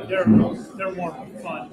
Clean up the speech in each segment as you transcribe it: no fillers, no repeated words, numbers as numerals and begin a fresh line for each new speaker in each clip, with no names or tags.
they're more fun.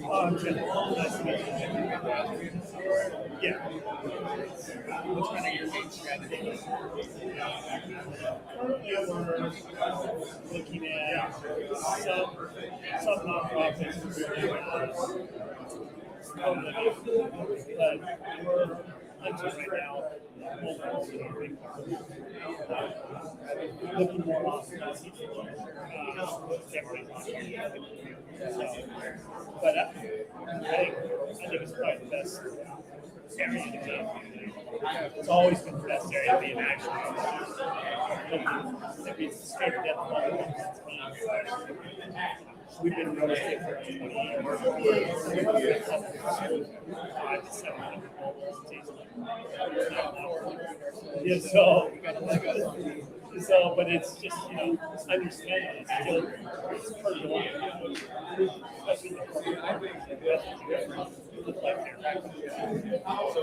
Nice to meet you. Yeah.
What's kind of your main strategy?
Currently, we're looking at some nonprofits, but we're hunting right now. Looking more often. But I think it's probably the best area to be. It's always been the best area to be in action. If it's straight to death, we've been in real estate for 20 years. 5 to 700 yeah, so, but it's just, it's understanding. It's pretty long.
So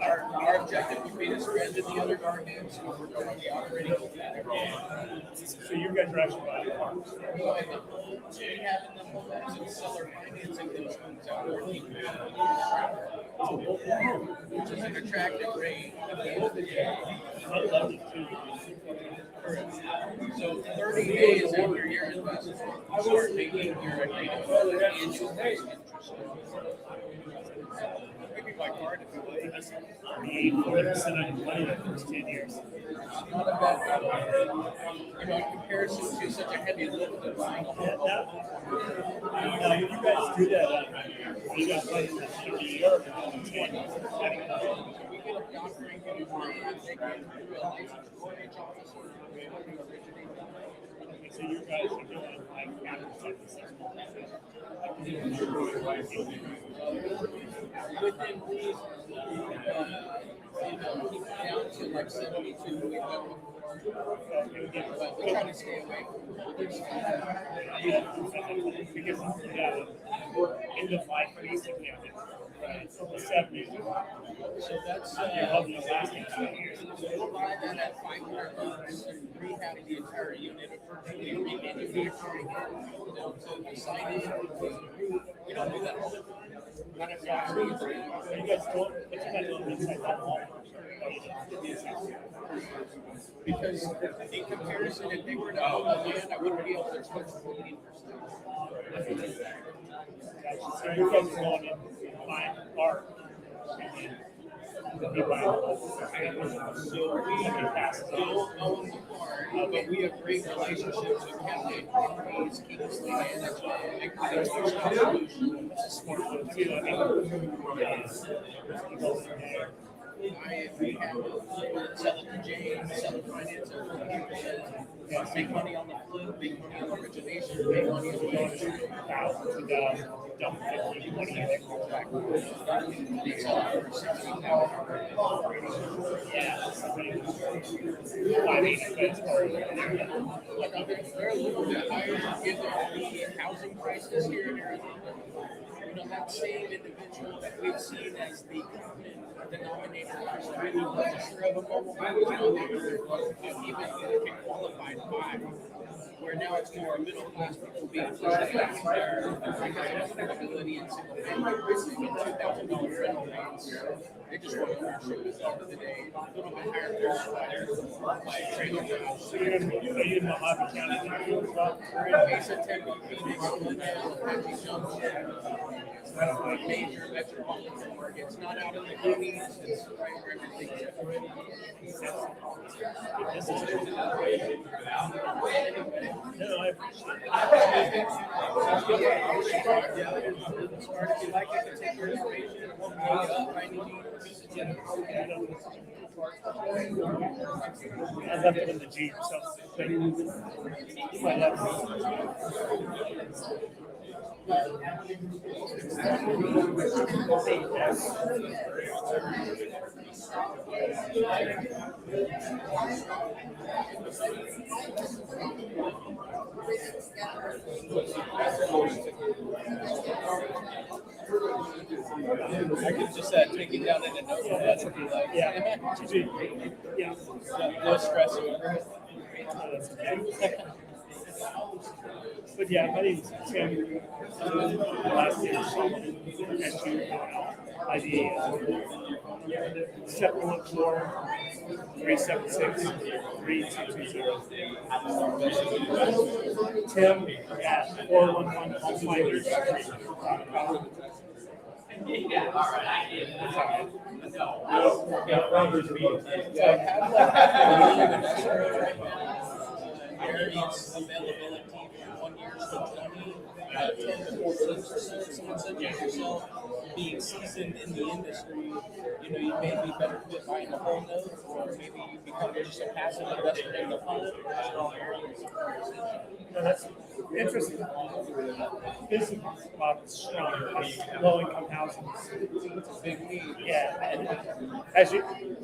our objective would be to spread to the other gardens. We're currently operating.
So you guys are actually buying farms?
So we have in the homes and seller financing those homes out there. Which is an attractive rate.
I love it too.
So 30 days after your investment, you start making your annual interest. Maybe by card if you like.
Be 40% on your money the first 10 years.
Not a bad in comparison to such a heavy lift of buying a home.
Now, you guys do that, you guys play in the 30 years or 10 years.
We get a doctoring to do they get through a licensed mortgage officer.
So you guys are doing like after 10%.
Within these, down to like 72, we go. But we try to stay away from
Because in the life basically of it, right? So the 70s.
So that's
you're hoping the lasting 20 years.
We'll buy that at $500 and rehab the entire unit of virtually remanufacturing to the siding, we don't do that all the time. Not if
you guys don't, but you guys don't inside that home.
Because in comparison, if they were to own the land, I wouldn't be able to charge 14%.
So you guys are going in buying art.
So we don't own the car, but we have great relationships with county authorities, Kingsley Management, Solution. It's a smart one too. I mean, we have sell it to James, sell it finance it, make money on the flip, make money on the origination, make money on the auction.
Thousands of dollars, double 50, 20 years contract.
It's all for $60,000.
Yeah, I mean, it's
Like, they're a little bit higher given the housing crisis here in Arizona. That same individual that we've seen as the denominator register of a mobile home, even can qualify to buy. Where now it's more middle class people being pushed back there because of affordability and single family receiving $2,000 rental rates. They just want ownership at the end of the day. A little bit higher price by a trailer house.
Are you in Mojave County?
We're in Mesa, Tempe, Phoenix, Glendale, Apache Junction. It's not a major metropolitan market. It's not out in the boonies. It's right where everything is.
No, I appreciate it.
If you like, I can take your information.
I left it in the Jeep, so you might have
I could just take it down in a notebook. That's what you like.
Yeah. Yeah.
No stress over it.
But yeah, my name's Tim. Last name is Solomon. ID 714-376-3220. Tim at 411homefinders.com.
Airbnb's availability for 1 year to 20, 10 to 14%. Someone said to yourself, being seasoned in the industry, you may be better fit buying a whole note, or maybe you become just a passive investor in the fund. Those are all areas of conversation.
No, that's interesting. Business model is strong. Low-income housing.
It's a big need.
Yeah, and as you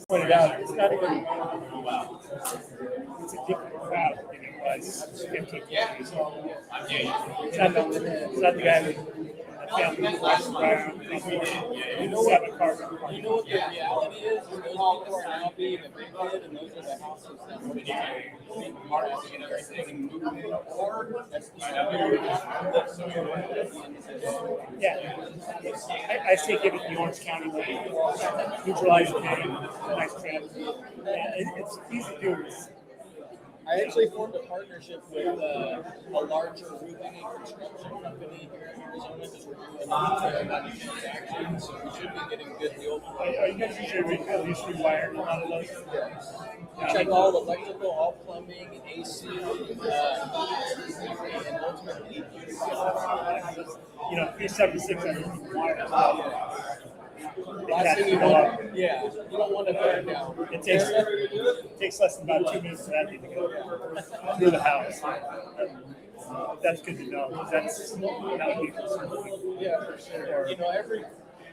pointed out, it's not even. It's a different crowd than it was 15 years ago. It's not the guy with a family who walks around. You know what?
You know what the reality is? Those people are now being evicted, and those are the houses that we're asking everything moving. That's the
Yeah, I say give it the Orange County way. Neutralize the pain, nice trip. Yeah, it's easy to do.
I actually formed a partnership with a larger roofing and construction company here in Arizona because we're doing a transactions, so we should be getting a good deal.
Are you guys usually rewired a lot of those?
Yeah. Check all electrical, all plumbing, AC, heat, and ultimately beauty.
376 under wired.
Last thing you want, you don't want to burn down.
It takes less than about 2 minutes for that thing to go through the house. That's good to know. That's not huge.
Yeah, for sure.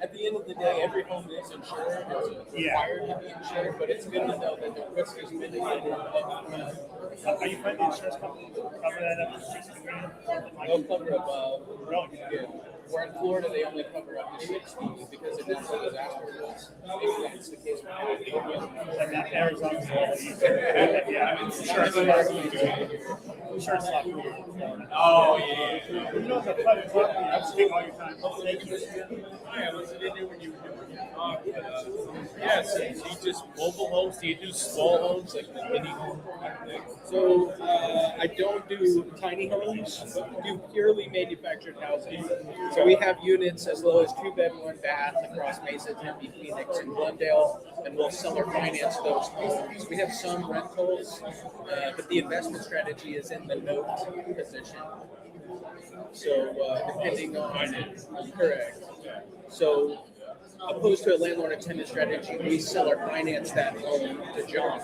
At the end of the day, every home is insured. It's required to be insured, but it's good to know that the risk is mitigated.
Are you finding the insurance company cover that up to $60,000?
They'll cover above.
Really?
Yeah. Where in Florida, they only cover up to 60 because of natural disaster risk. If that's the case with California.
And that Arizona's all easier. Yeah, insurance law.
Oh, yeah.
You know, the private property, I'm speaking all your time. Thank you.
I wasn't in there when you were doing your talk, but yes, do you just mobile homes? Do you do small homes like the mini home?
So I don't do tiny homes, but do purely manufactured housing. So we have units as low as 2-bed, 1-bath across Mesa, Tempe, Phoenix, and Glendale, and we'll seller finance those homes. We have some rentals, but the investment strategy is in the note position. So depending on correct. So opposed to a landlord and tenant strategy, we seller finance that home to John,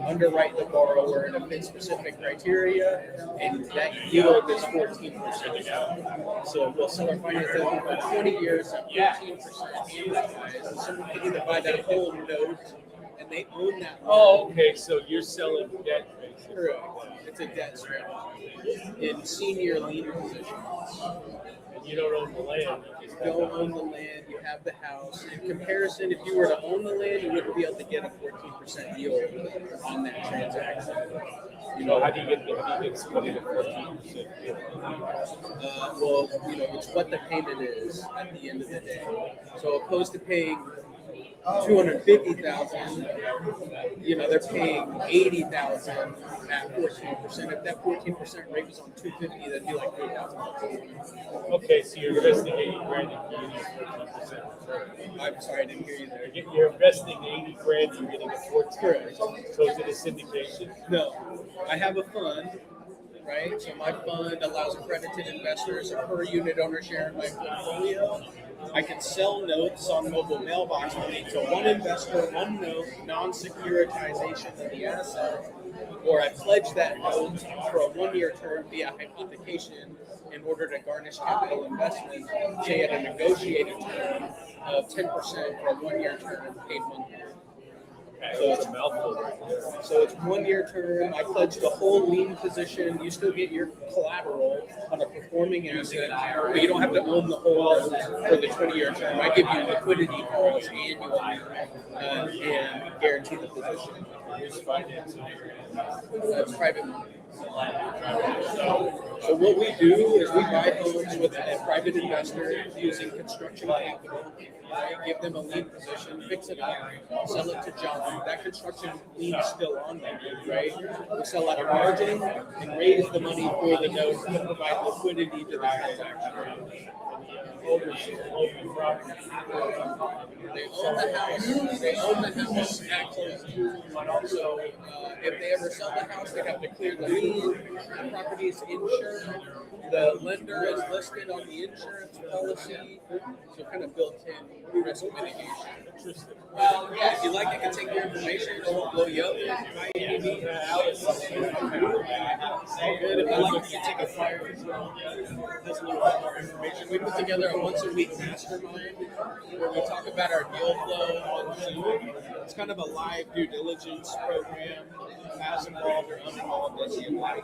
underwrite the borrower and fit specific criteria, and that yield is 14%. So we'll seller finance that home for 20 years at 14% amortized. And someone can either buy that whole note and they own that home.
Oh, okay. So you're selling debt, basically.
Correct. It's a debt strategy in senior lien positions.
And you don't own the land. You just
You don't own the land, you have the house. In comparison, if you were to own the land, you wouldn't be able to get a 14% yield on that transaction.
how do you get split at 14%?
Well, it's what the payment is at the end of the day. So opposed to paying $250,000, they're paying $80,000 at 14%. If that 14% rate was on $250,000, that'd be like $3,000.
Okay, so you're investing $80,000 and you're getting 14%.
I'm sorry, I didn't hear you there.
You're investing $80,000 and you're getting a 14%.
Correct.
So is it a syndication?
No, I have a fund, right? So my fund allows accredited investors a per unit owner share in my portfolio. I can sell notes on mobile mailbox money to one investor, one note, non-securitization of the asset, or I pledge that note for a 1-year term via hypothecation in order to garnish capital investment, say at a negotiated term of 10% for a 1-year term paid monthly. So it's So it's 1 year term. I pledge the whole lien position. You still get your collateral on a performing asset, but you don't have to own the whole for the 20-year term. I give you liquidity calls annually and guarantee the position. That's private money. So what we do is we buy homes with a private investor using construction capital. Give them a lien position, fix it up, sell it to John. That construction lien is still on there, right? We sell at a margin and raise the money for the note to provide liquidity to the transaction. They own the house. They own the house at closing. So if they ever sell the house, they have to clear the lien. The property is insured. The lender is listed on the insurance policy. So kind of built-in risk mitigation. Well, yeah, if you like, I can take your information. It won't blow you up. Good. If you like, you can take a flyer as well. There's a little bit more information. We put together a once-a-week mastermind where we talk about our deal flow on Zoom. It's kind of a live due diligence program, as involved or uninvolved as you like.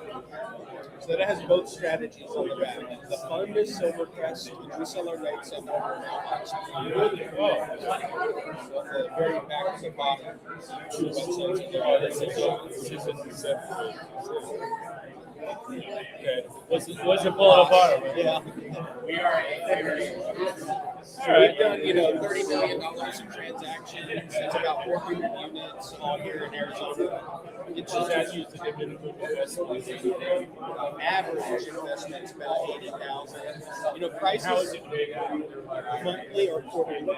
So that has both strategies on the back. The fund is Silvercrest, and we sell our rates at over so at the very back to the bottom.
Okay. What's it pull apart?
Yeah. We are we've done, $30 million in transactions. It's about 400 units all here in Arizona. It's just average investment's about 80,000. Prices monthly or quarterly.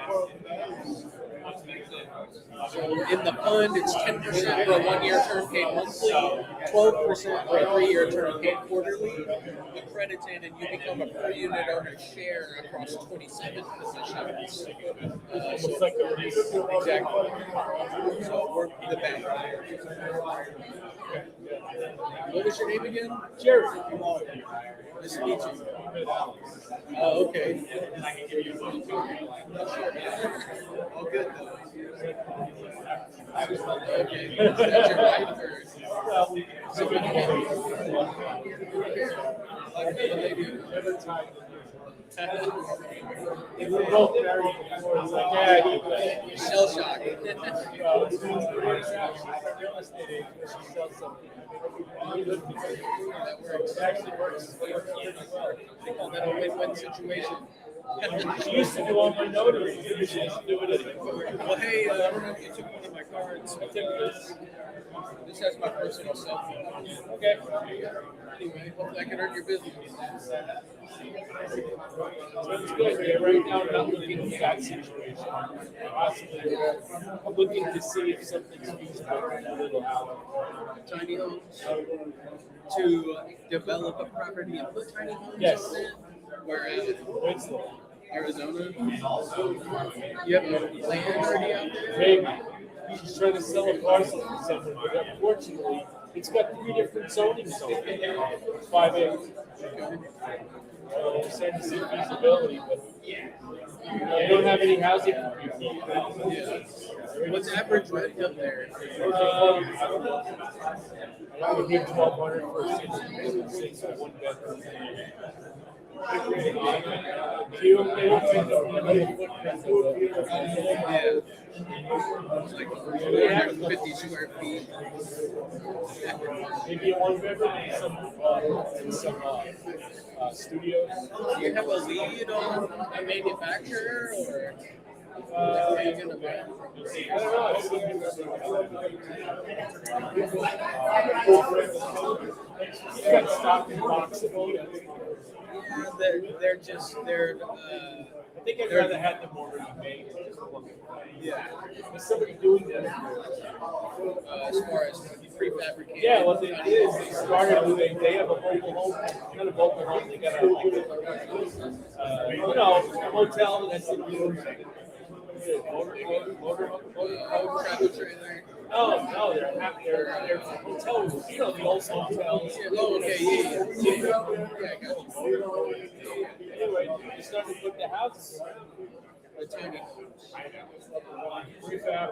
So in the fund, it's 10% for a 1 year term paid monthly, 12% for a 3 year term paid quarterly. You credit in and you become a per unit owner share across 27 positions. Exactly. So we're the bank. What was your name again?
Jerry.
Nice to meet you. Oh, okay. All good though. Okay. That's your wife or somebody
We're both married before. It's like, yeah,
you're shell shocked.
She sells something.
That works.
It actually works pretty well.
They call that a win-win situation.
She used to do all my notaries. She used to do it anymore.
Well, hey, I don't know if you took one of my cards. I took this. This has my personal cell phone.
Okay.
Anyway, hopefully I can earn your business.
It's good. Yeah, right now, I'm not looking at that situation. Possibly, I'm looking to see if something's feasible in a little out.
Tiny homes to develop a property and put tiny homes on it. Whereas
Winslow.
Arizona, you have land already out there?
Maybe. She's trying to sell a parcel for someone, but unfortunately, it's got 3 different zonings on it. 5 acres. We're starting to see feasibility, but you don't have any housing for people.
What's average rent up there?
I would give 1,200 for a 6 1 bedroom. You don't take the
It's like 450 square feet.
maybe a 1 bedroom and some studios.
Do you have a lead on a manufacturer or are you gonna buy?
I don't know. You got stock in box.
Yeah, they're
I think I'd rather have them already made. Yeah. There's somebody doing that.
as far as prefabricated.
Yeah, what they did is they started with they have a mobile home, not a mobile home, they got a hotel that's in the
Travel trailer.
No, they're hotel rooms. The old hotels.
Oh, okay, yeah. I got you.
Anyway, they started to put the houses.
a tiny house.
Rehab,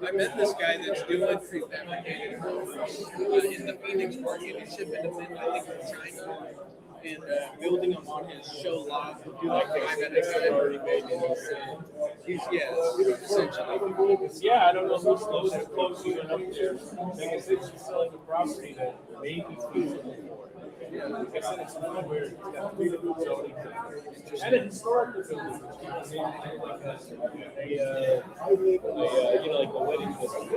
I met this guy that's doing prefabricated homes in the Phoenix market. He's shipping them in, I think, from China and building them on his show lot.
do like the already made
Essentially.
Yeah, I don't know who's close even up there. Like I said, she's selling a property that may be feasible for it. Like I said, it's really weird. It's got 3 different zoning and a historical building. Like the wedding district.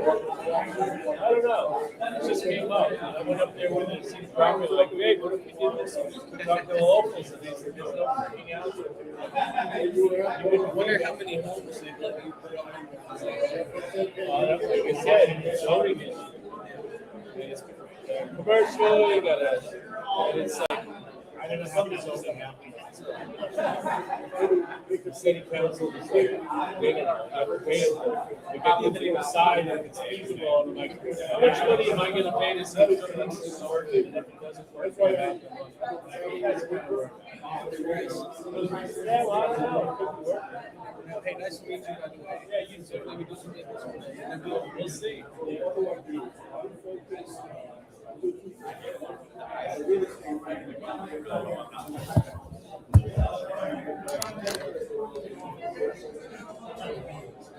I don't know. It just came up. I went up there with it, seen the property, like, hey, what if we did this? We talked to the locals, and they said, there's no freaking out there.
I wonder how many homes they'd let you put up in
That's like I said, zoning issue. It's commercial, you gotta, and it's like, I don't know how the zoning happens. The city council is like, they don't have to pay it. We got to decide if it's feasible. I'm like, how much money am I going to pay to see if something's going to work? And if it doesn't work, what happens? Yeah, well, I don't know. It could work.
Hey, nice to meet you, by the way.
Yeah, you too. Let me do some business. We'll see.